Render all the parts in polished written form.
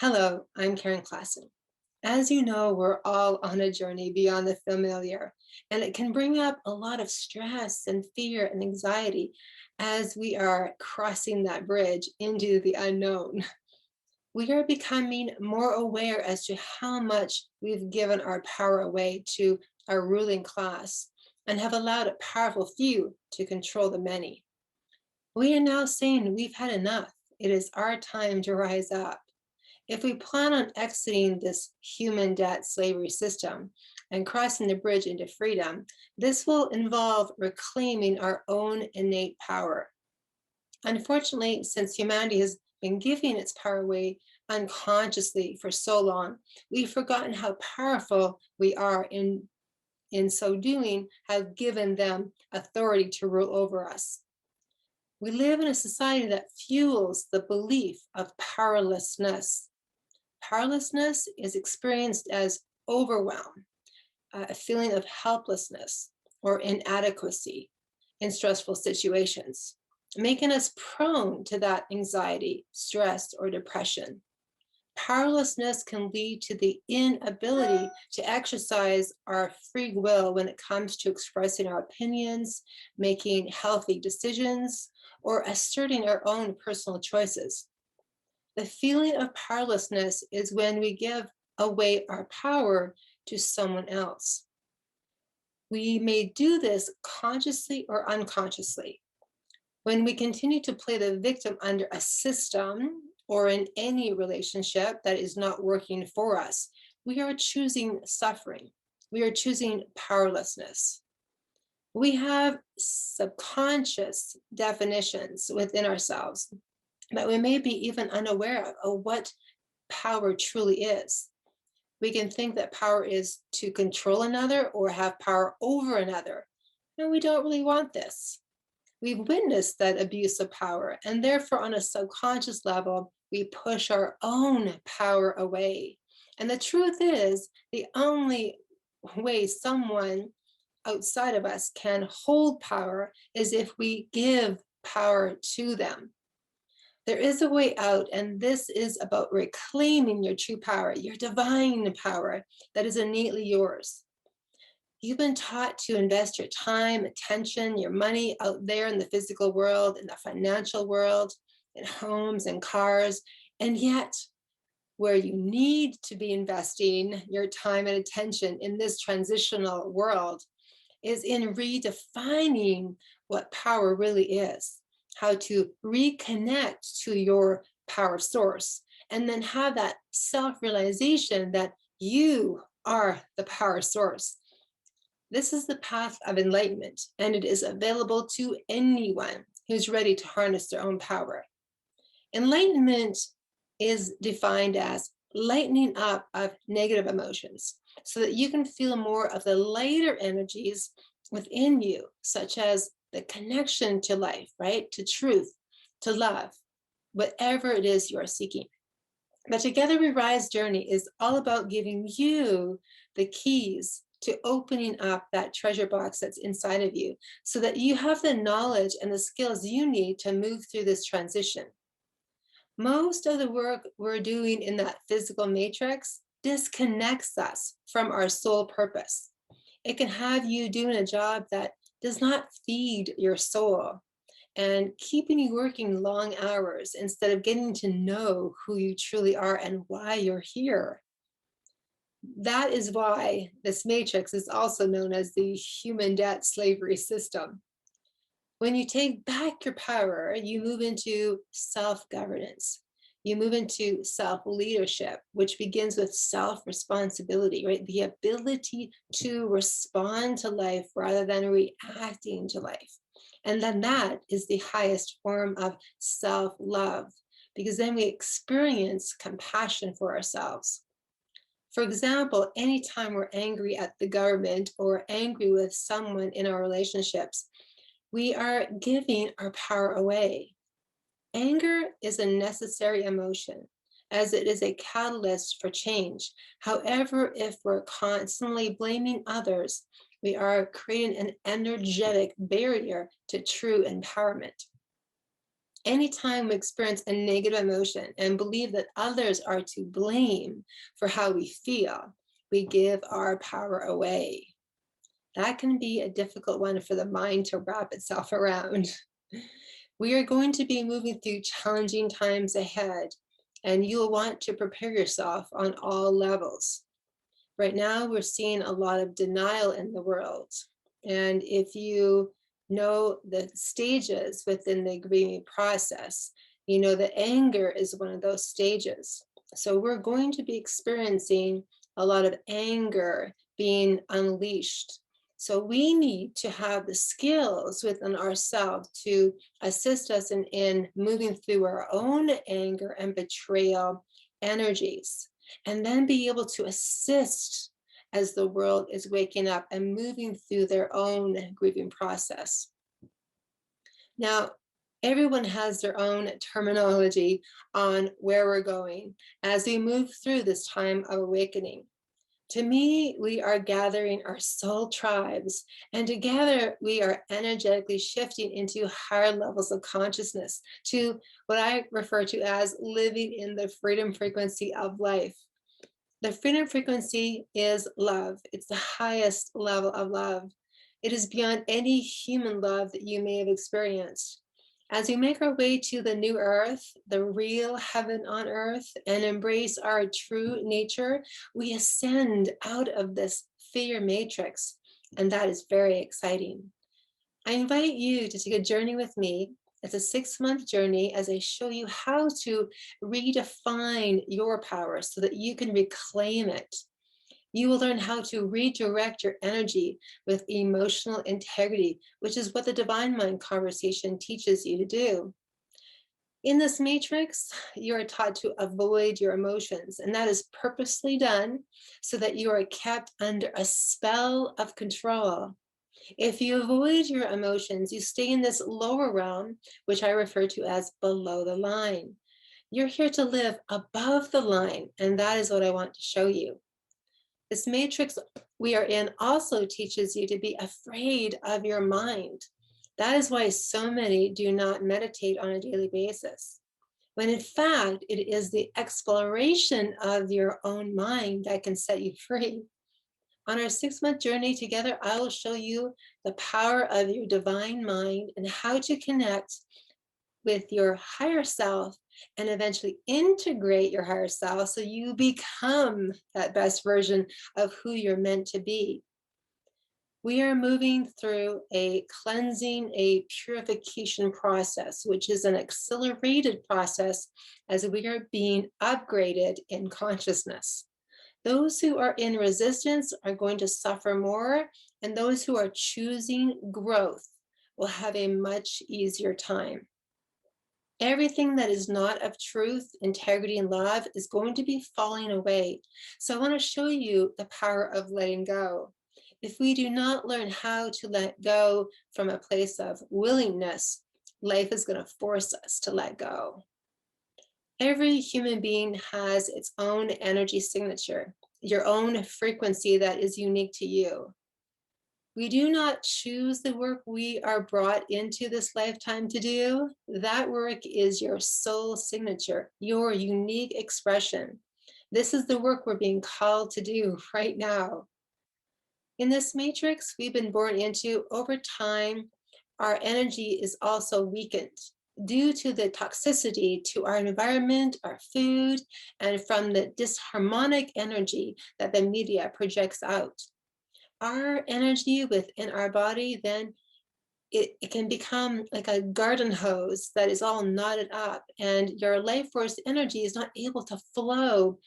Hello, I'm Karen Klassen. As you know, we're all on a journey beyond the familiar, and it can bring up a lot of stress and fear and anxiety as we are crossing that bridge into the unknown. We are becoming more aware as to how much we've given our power away to our ruling class and have allowed a powerful few to control the many. We are now saying we've had enough. It is our time to rise up. If we plan on exiting this human debt slavery system and crossing the bridge into freedom, this will involve reclaiming our own innate power. Unfortunately, since humanity has been giving its power away unconsciously for so long, we've forgotten how powerful we are in so doing, have given them authority to rule over us. We live in a society that fuels the belief of powerlessness. Powerlessness is experienced as overwhelm, a feeling of helplessness or inadequacy in stressful situations, making us prone to that anxiety, stress, or depression. Powerlessness can lead to the inability to exercise our free will when it comes to expressing our opinions, making healthy decisions, or asserting our own personal choices. The feeling of powerlessness is when we give away our power to someone else. We may do this consciously or unconsciously. When we continue to play the victim under a system or in any relationship that is not working for us, we are choosing suffering. We are choosing powerlessness. We have subconscious definitions within ourselves that we may be even unaware of what power truly is. We can think that power is to control another or have power over another. And we don't really want this. We've witnessed that abuse of power, and therefore, on a subconscious level, we push our own power away. And the truth is, the only way someone outside of us can hold power is if we give power to them. There is a way out, and this is about reclaiming your true power, your divine power that is innately yours. You've been taught to invest your time, attention, your money out there in the physical world, in the financial world, in homes and cars, and yet where you need to be investing your time and attention in this transitional world is in redefining what power really is, how to reconnect to your power source, and then have that self-realization that you are the power source. This is the path of enlightenment, and it is available to anyone who's ready to harness their own power. Enlightenment is defined as lightening up of negative emotions so that you can feel more of the lighter energies within you, such as the connection to life, right? To truth, to love, whatever it is you are seeking. The Together We Rise journey is all about giving you the keys to opening up that treasure box that's inside of you so that you have the knowledge and the skills you need to move through this transition. Most of the work we're doing in that physical matrix disconnects us from our soul purpose. It can have you doing a job that does not feed your soul and keeping you working long hours instead of getting to know who you truly are and why you're here. That is why this matrix is also known as the human debt slavery system. When you take back your power, you move into self-governance. You move into self-leadership, which begins with self-responsibility, right? The ability to respond to life rather than reacting to life. And then that is the highest form of self-love, because then we experience compassion for ourselves. For example, anytime we're angry at the government or angry with someone in our relationships, we are giving our power away. Anger is a necessary emotion, as it is a catalyst for change. However, if we're constantly blaming others, we are creating an energetic barrier to true empowerment. Anytime we experience a negative emotion and believe that others are to blame for how we feel, we give our power away. That can be a difficult one for the mind to wrap itself around. We are going to be moving through challenging times ahead, and you'll want to prepare yourself on all levels. Right now, we're seeing a lot of denial in the world. And if you know the stages within the grieving process, you know that anger is one of those stages. So we're going to be experiencing a lot of anger being unleashed. So we need to have the skills within ourselves to assist us in moving through our own anger and betrayal energies, and then be able to assist as the world is waking up and moving through their own grieving process. Now, everyone has their own terminology on where we're going as we move through this time of awakening. To me, we are gathering our soul tribes, and together we are energetically shifting into higher levels of consciousness, to what I refer to as living in the freedom frequency of life. The freedom frequency is love. It's the highest level of love. It is beyond any human love that you may have experienced. As we make our way to the new earth, the real heaven on earth, and embrace our true nature, we ascend out of this fear matrix. And that is very exciting. I invite you to take a journey with me. It's a 6-month journey as I show you how to redefine your power so that you can reclaim it. You will learn how to redirect your energy with emotional integrity, which is what the Divine Mind conversation teaches you to do. In this matrix, you are taught to avoid your emotions, and that is purposely done so that you are kept under a spell of control. If you avoid your emotions, you stay in this lower realm, which I refer to as below the line. You're here to live above the line, and that is what I want to show you. This matrix we are in also teaches you to be afraid of your mind. That is why so many do not meditate on a daily basis, when in fact, it is the exploration of your own mind that can set you free. On our 6-month journey together, I will show you the power of your divine mind and how to connect with your higher self and eventually integrate your higher self so you become that best version of who you're meant to be. We are moving through a cleansing, a purification process, which is an accelerated process as we are being upgraded in consciousness. Those who are in resistance are going to suffer more, and those who are choosing growth will have a much easier time. Everything that is not of truth, integrity, and love is going to be falling away. So I want to show you the power of letting go. If we do not learn how to let go from a place of willingness, life is going to force us to let go. Every human being has its own energy signature, your own frequency that is unique to you. We do not choose the work we are brought into this lifetime to do. That work is your soul signature, your unique expression. This is the work we're being called to do right now. In this matrix we've been born into, over time, our energy is also weakened due to the toxicity to our environment, our food, and from the disharmonic energy that the media projects out. Our energy within our body, then it can become like a garden hose that is all knotted up, and your life force energy is not able to flow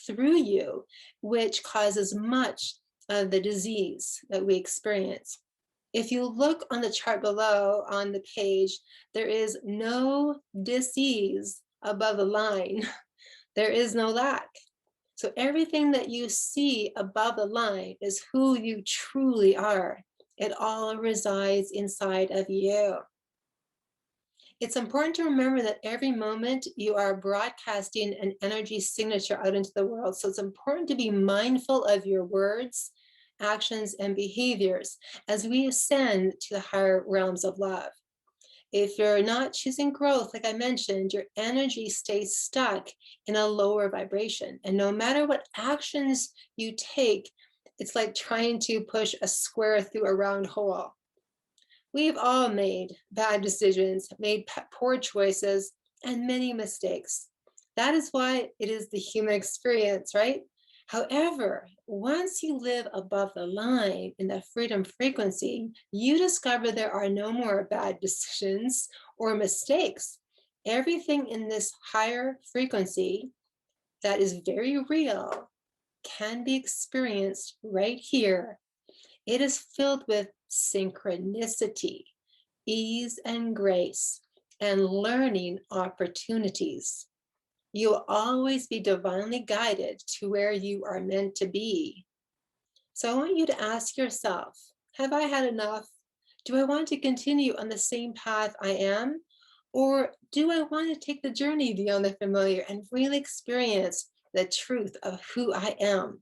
through you, which causes much of the disease that we experience. If you look on the chart below on the page, there is no disease above the line. There is no lack. So everything that you see above the line is who you truly are. It all resides inside of you. It's important to remember that every moment you are broadcasting an energy signature out into the world. So it's important to be mindful of your words, actions, and behaviors as we ascend to the higher realms of love. If you're not choosing growth, like I mentioned, your energy stays stuck in a lower vibration. And no matter what actions you take, it's like trying to push a square through a round hole. We've all made bad decisions, made poor choices, and many mistakes. That is why it is the human experience, right? However, once you live above the line in the freedom frequency, you discover there are no more bad decisions or mistakes. Everything in this higher frequency that is very real can be experienced right here. It is filled with synchronicity, ease and grace, and learning opportunities. You'll always be divinely guided to where you are meant to be. So I want you to ask yourself, have I had enough? Do I want to continue on the same path I am? Or do I want to take the journey beyond the familiar and really experience the truth of who I am?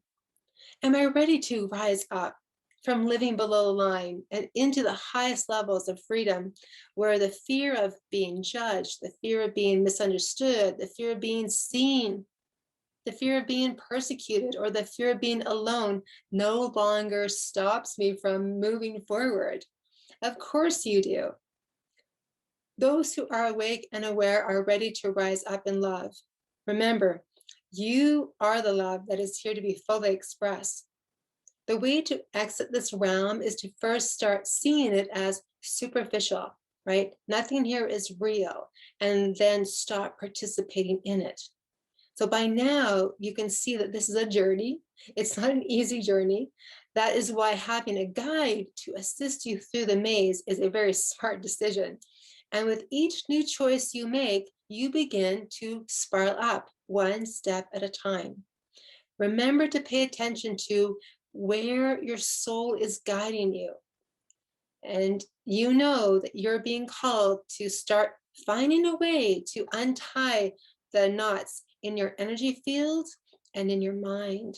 Am I ready to rise up from living below the line and into the highest levels of freedom, where the fear of being judged, the fear of being misunderstood, the fear of being seen, the fear of being persecuted, or the fear of being alone no longer stops me from moving forward? Of course you do. Those who are awake and aware are ready to rise up in love. Remember, you are the love that is here to be fully expressed. The way to exit this realm is to first start seeing it as superficial, right? Nothing here is real, and then stop participating in it. So by now, you can see that this is a journey. It's not an easy journey. That is why having a guide to assist you through the maze is a very smart decision. And with each new choice you make, you begin to spiral up one step at a time. Remember to pay attention to where your soul is guiding you. And you know that you're being called to start finding a way to untie the knots in your energy field and in your mind.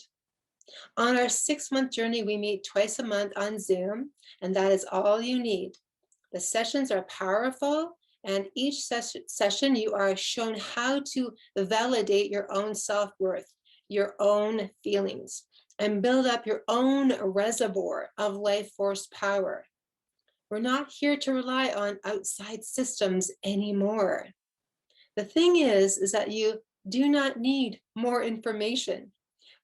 On our 6-month journey, we meet twice a month on Zoom, and that is all you need. The sessions are powerful, and each session you are shown how to validate your own self-worth, your own feelings, and build up your own reservoir of life force power. We're not here to rely on outside systems anymore. The thing is that you do not need more information.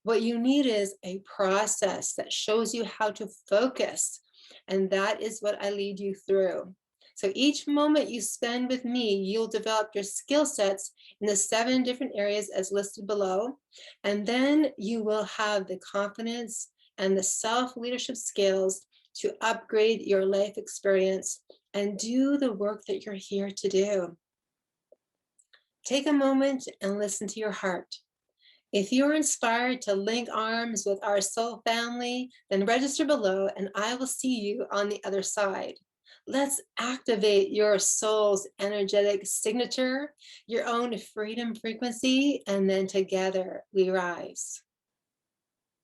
What you need is a process that shows you how to focus. And that is what I lead you through. So each moment you spend with me, you'll develop your skill sets in the 7 different areas as listed below. And then you will have the confidence and the self-leadership skills to upgrade your life experience and do the work that you're here to do. Take a moment and listen to your heart. If you're inspired to link arms with our soul family, then register below and I will see you on the other side. Let's activate your soul's energetic signature, your own freedom frequency, and then together we rise.